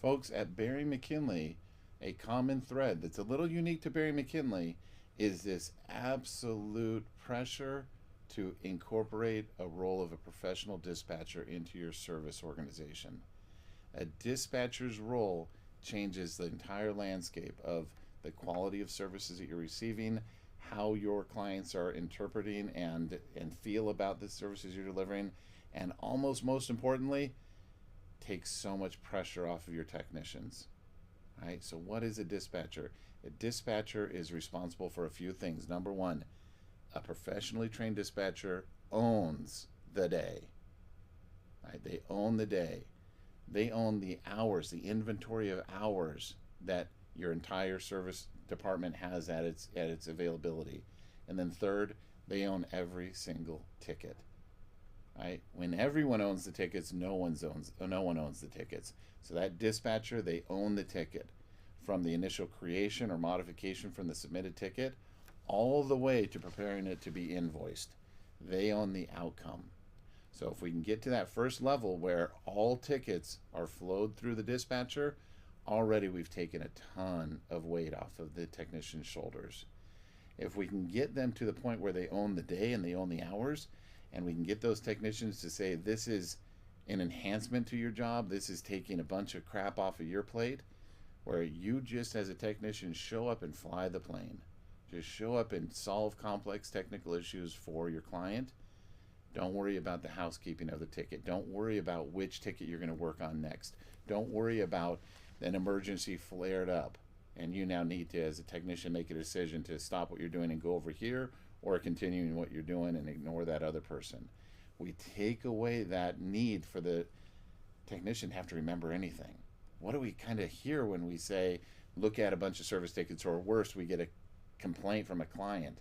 Folks, at Bering McKinley, a common thread that's a little unique to Bering McKinley is this absolute pressure to incorporate a role of a professional dispatcher into your service organization. A dispatcher's role changes the entire landscape of the quality of services that you're receiving, how your clients are interpreting and feel about the services you're delivering, and almost most importantly, takes so much pressure off of your technicians. Right? So what is a dispatcher? A dispatcher is responsible for a few things. Number one, a professionally trained dispatcher owns the day. Right? They own the day. They own the hours, the inventory of hours that your entire service department has at its availability. And then third, they own every single ticket. Right? When everyone owns the tickets, no one owns the tickets. So that dispatcher, they own the ticket from the initial creation or modification from the submitted ticket all the way to preparing it to be invoiced. They own the outcome. So if we can get to that first level where all tickets are flowed through the dispatcher, already we've taken a ton of weight off of the technician's shoulders. If we can get them to the point where they own the day and they own the hours, and we can get those technicians to say, this is an enhancement to your job, this is taking a bunch of crap off of your plate, where you just as a technician show up and fly the plane. Just show up and solve complex technical issues for your client. Don't worry about the housekeeping of the ticket. Don't worry about which ticket you're going to work on next. Don't worry about an emergency flared up and you now need to, as a technician, make a decision to stop what you're doing and go over here, or continuing what you're doing and ignore that other person. We take away that need for the technician to have to remember anything. What do we kind of hear when we say, look at a bunch of service tickets, or worse, we get a complaint from a client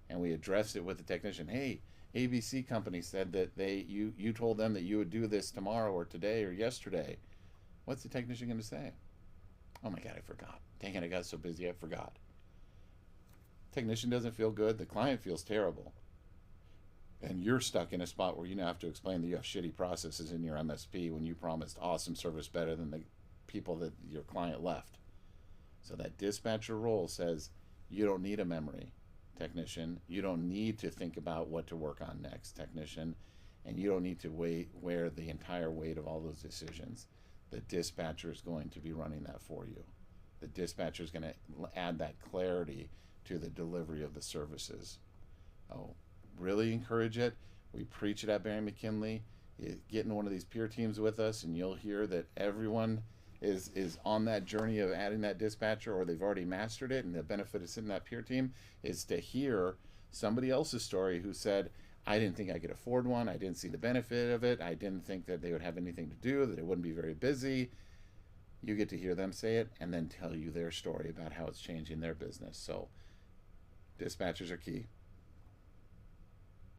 and we address it with the technician? Hey, ABC company said that you told them that you would do this tomorrow or today or yesterday. What's the technician going to say? Oh my God, I forgot. Dang it, I got so busy I forgot. Technician doesn't feel good. The client feels terrible. And you're stuck in a spot where you now have to explain that you have shitty processes in your MSP when you promised awesome service better than the people that your client left. So that dispatcher role says you don't need a memory, technician. You don't need to think about what to work on next, technician. And you don't need to wear the entire weight of all those decisions. The dispatcher is going to be running that for you. The dispatcher is going to add that clarity to the delivery of the services. Oh, really encourage it. We preach it at Bering McKinley. You get in one of these peer teams with us and you'll hear that everyone is on that journey of adding that dispatcher, or they've already mastered it, and the benefit of sitting in that peer team is to hear somebody else's story who said, I didn't think I could afford one, I didn't see the benefit of it, I didn't think that they would have anything to do, that it wouldn't be very busy. You get to hear them say it and then tell you their story about how it's changing their business. So dispatchers are key.